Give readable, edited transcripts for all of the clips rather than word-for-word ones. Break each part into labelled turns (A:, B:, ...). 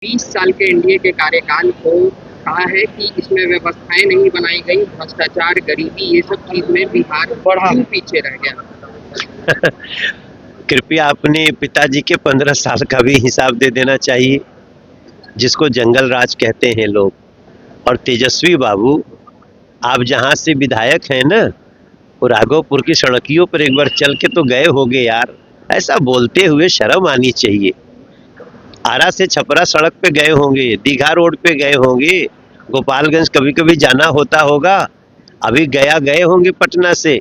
A: 20 साल के एनडीए के कार्यकाल को कहा है कि इसमें व्यवस्थाएं नहीं बनाई गई, भ्रष्टाचार, गरीबी, ये सब चीज में बिहार क्यों पीछे रह गया?
B: कृपया अपने पिताजी के 15 साल का भी हिसाब दे देना चाहिए, जिसको जंगल राज कहते हैं लोग। और तेजस्वी बाबू, आप जहां से विधायक हैं ना, वो राघोपुर की सड़कियों पर एक बार चल के तो गए होंगे यार। ऐसा बोलते हुए शर्म आनी चाहिए। आरा से छपरा सड़क पे गए होंगे, दीघा रोड पे गए होंगे, गोपालगंज कभी कभी जाना होता होगा, अभी गया गए होंगे पटना से।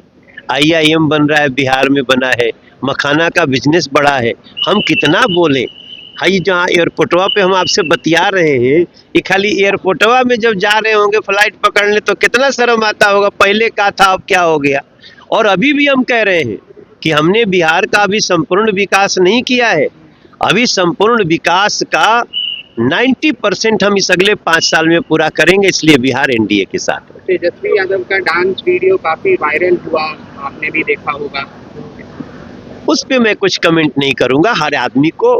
B: आईआईएम बन रहा है, बिहार में बना है, मखाना का बिजनेस बड़ा है। हम कितना बोले, हाई जहाँ एयरपोर्टवा पे हम आपसे बतिया रहे हैं, ये खाली एयरपोर्टवा में जब जा रहे होंगे फ्लाइट पकड़ने तो कितना शर्म आता होगा, पहले क्या था अब क्या हो गया। और अभी भी हम कह रहे हैं कि हमने बिहार का अभी संपूर्ण विकास नहीं किया है। अभी संपूर्ण विकास का 90% हम इस अगले 5 साल में पूरा करेंगे, इसलिए बिहार एनडीए के साथ।
A: तेजस्वी यादव का डांस वीडियो काफी वायरल हुआ, आपने भी देखा होगा।
B: उस पे मैं कुछ कमेंट नहीं करूंगा। हर आदमी को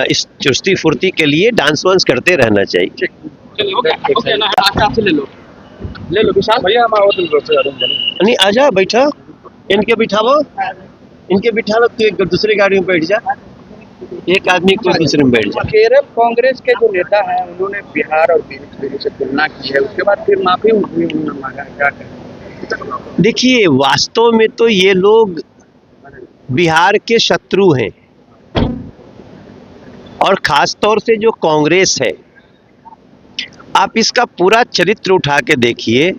B: इस चुस्ती फुर्ती के लिए डांस वांस करते रहना चाहिए।
A: ले लो विशाल भैया,
B: नहीं आजा, बैठा, इनके बिठाओ, इनके बिठा लो, तो एक दूसरे गाड़ी में बैठ जा, एक आदमी को दूसरे में बैठ जा।
A: केरल कांग्रेस के जो नेता हैं उन्होंने बिहार और बीजेपी से तुलना की है, उसके बाद फिर माफी मांगा, क्या करें?
B: देखिए, वास्तव में तो ये लोग बिहार के शत्रु हैं, और खास तौर से जो कांग्रेस है। आप इसका पूरा चरित्र उठा के देखिए।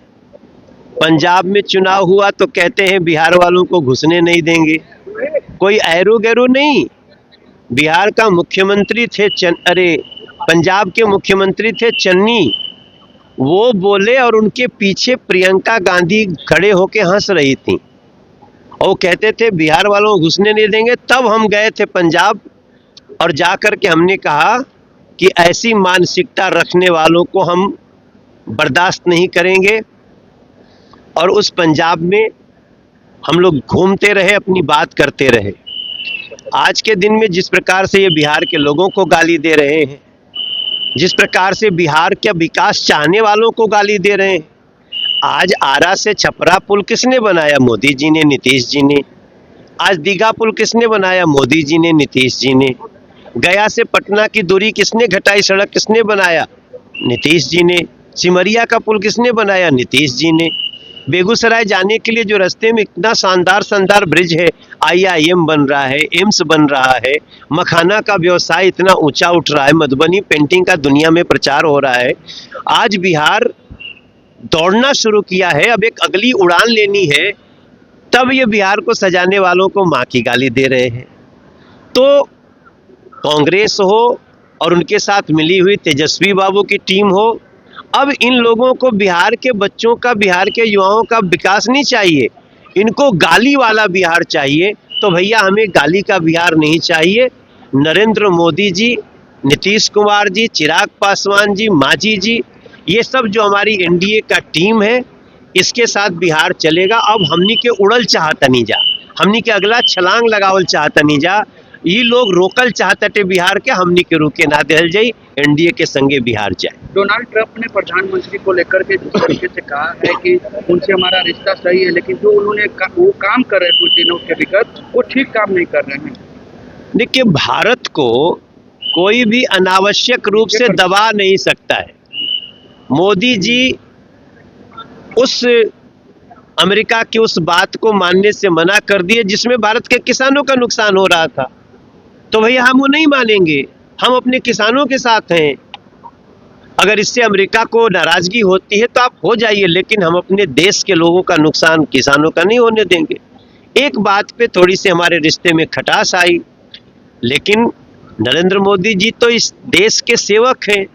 B: पंजाब में चुनाव हुआ तो कहते हैं बिहार वालों को घुसने नहीं देंगे, कोई ऐरो गैरो नहीं। बिहार का मुख्यमंत्री थे पंजाब के मुख्यमंत्री थे चन्नी, वो बोले और उनके पीछे प्रियंका गांधी खड़े होके हंस रही थी, और कहते थे बिहार वालों को घुसने नहीं देंगे। तब हम गए थे पंजाब और जाकर के हमने कहा कि ऐसी मानसिकता रखने वालों को हम बर्दाश्त नहीं करेंगे। और उस पंजाब में हम लोग घूमते रहे, अपनी बात करते रहे। आज के दिन में जिस प्रकार से ये बिहार के लोगों को गाली दे रहे हैं, जिस प्रकार से बिहार के विकास चाहने वालों को गाली दे रहे हैं। आज आरा से छपरा पुल किसने बनाया? मोदी जी ने, नीतीश जी ने। आज दीघा पुल किसने बनाया? मोदी जी ने, नीतीश जी ने। गया से पटना की दूरी किसने घटाई, सड़क किसने बनाया? नीतीश जी ने। सिमरिया का पुल किसने बनाया? नीतीश जी ने। बेगूसराय जाने के लिए जो रास्ते में इतना शानदार ब्रिज है, आईआईएम बन रहा है, एम्स बन रहा है, मखाना का व्यवसाय इतना ऊंचा उठ रहा है, मधुबनी पेंटिंग का दुनिया में प्रचार हो रहा है। आज बिहार दौड़ना शुरू किया है, अब एक अगली उड़ान लेनी है, तब ये बिहार को सजाने वालों को माँ की गाली दे रहे हैं। तो कांग्रेस हो और उनके साथ मिली हुई तेजस्वी बाबू की टीम हो, अब इन लोगों को बिहार के बच्चों का, बिहार के युवाओं का विकास नहीं चाहिए, इनको गाली वाला बिहार चाहिए। तो भैया हमें गाली का बिहार नहीं चाहिए। नरेंद्र मोदी जी, नीतीश कुमार जी, चिराग पासवान जी, मांझी जी, ये सब जो हमारी एनडीए का टीम है, इसके साथ बिहार चलेगा। अब हमनी के उड़ल चाहता नहीं जा, हमनी के अगला छलांग लगावल चाहता नहीं जा। ये लोग रोकल चाहते बिहार के, हमनी के रुके ना दिल जाई, एनडीए के संगे बिहार जाए।
A: डोनाल्ड ट्रंप ने प्रधानमंत्री को लेकर के जिस तरीके से कहा है कि उनसे हमारा रिश्ता सही है, लेकिन जो उन्होंने वो काम कर रहे हैं कुछ दिनों के विगत, वो ठीक काम नहीं कर रहे हैं।
B: देखिए, भारत को कोई भी अनावश्यक रूप से दबा नहीं सकता है। मोदी जी उस अमेरिका की उस बात को मानने से मना कर दिए जिसमें भारत के किसानों का नुकसान हो रहा था। तो भैया हम वो नहीं मानेंगे, हम अपने किसानों के साथ हैं। अगर इससे अमेरिका को नाराजगी होती है तो आप हो जाइए, लेकिन हम अपने देश के लोगों का नुकसान किसानों का नहीं होने देंगे। एक बात पे थोड़ी सी हमारे रिश्ते में खटास आई, लेकिन नरेंद्र मोदी जी तो इस देश के सेवक हैं।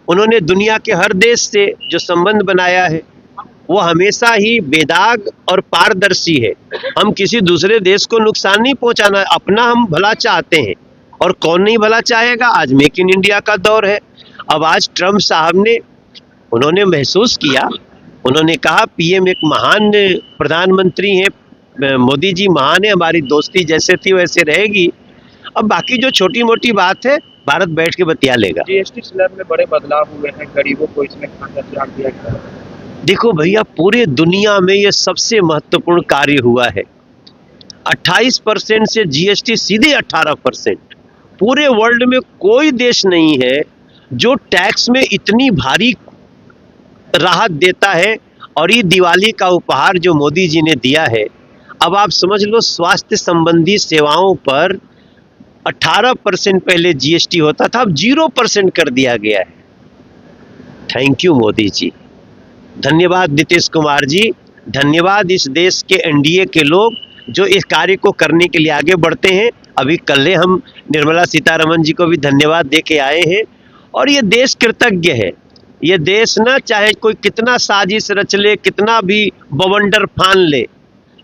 B: उन्होंने दुनिया के हर देश से जो संबंध बनाया है वो हमेशा ही बेदाग और पारदर्शी है। हम किसी दूसरे देश को नुकसान नहीं पहुंचाना, अपना हम भला चाहते हैं। और कौन नहीं भला चाहेगा? आज मेक इन इंडिया का दौर है। अब आज ट्रंप साहब ने, उन्होंने महसूस किया, उन्होंने कहा पीएम एक महान प्रधानमंत्री हैं, मोदी जी महान है, हमारी दोस्ती जैसे थी वैसे रहेगी। अब बाकी जो छोटी मोटी बात है भारत बैठ के बतिया लेगा।
A: जीएसटी स्लैब में बड़े बदलाव हुए हैं, गरीबों को इसमें खासा ध्यान दिया गया है।
B: देखो भैया, पूरे दुनिया में ये सबसे महत्वपूर्ण कार्य हुआ है। 28% से जीएसटी सीधे 18%। पूरे वर्ल्ड में कोई देश नहीं है जो टैक्स में इतनी भारी राहत देता है। और ये दिवाली का उपहार जो मोदी जी ने दिया है, अब आप समझ लो स्वास्थ्य संबंधी सेवाओं पर 18% पहले जीएसटी होता था, अब 0% कर दिया गया है। थैंक यू मोदी जी, धन्यवाद नीतीश कुमार जी, धन्यवाद इस देश के एनडीए के लोग जो इस कार्य को करने के लिए आगे बढ़ते हैं। अभी कल हम निर्मला सीतारमण जी को भी धन्यवाद दे के आए हैं। और ये देश कृतज्ञ है। ये देश ना चाहे कोई कितना साजिश रच ले, कितना भी बवंडर फान ले,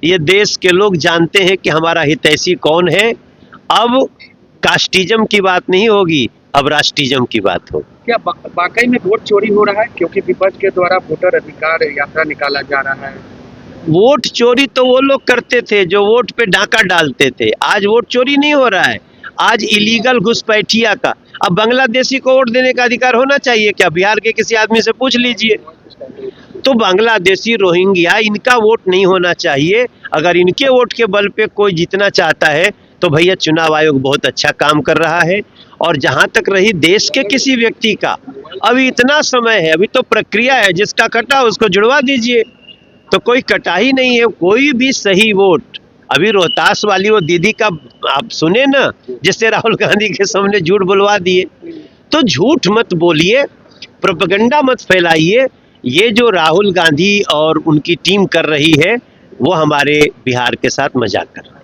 B: ये देश के लोग जानते हैं कि हमारा हितैषी कौन है। अब कास्टिज्म की बात नहीं होगी, अब राष्ट्रीयज्म की बात हो।
A: क्या वाकई में वोट चोरी हो रहा है? क्योंकि विपक्ष के द्वारा वोटर अधिकार यात्रा निकाला जा रहा है।
B: वोट चोरी तो वो लोग करते थे जो वोट पे डाका डालते थे। आज वोट चोरी नहीं हो रहा है, आज इलीगल घुसपैठिया का। अब बांग्लादेशी को वोट देने का अधिकार होना चाहिए क्या? बिहार के किसी आदमी से पूछ लीजिए। तो बांग्लादेशी, रोहिंग्या, इनका वोट नहीं होना चाहिए। अगर इनके वोट के बल पे कोई जीतना चाहता है तो भैया चुनाव आयोग बहुत अच्छा काम कर रहा है। और जहां तक रही देश के किसी व्यक्ति का, अभी इतना समय है, अभी तो प्रक्रिया है, जिसका कटा उसको जुड़वा दीजिए। तो कोई कटा ही नहीं है, कोई भी सही वोट। अभी रोहतास वाली वो दीदी का आप सुने ना, जिससे राहुल गांधी के सामने झूठ बुलवा दिए। तो झूठ मत बोलिए, प्रोपेगेंडा मत फैलाइए। ये जो राहुल गांधी और उनकी टीम कर रही है वो हमारे बिहार के साथ मजाक कर रहा है।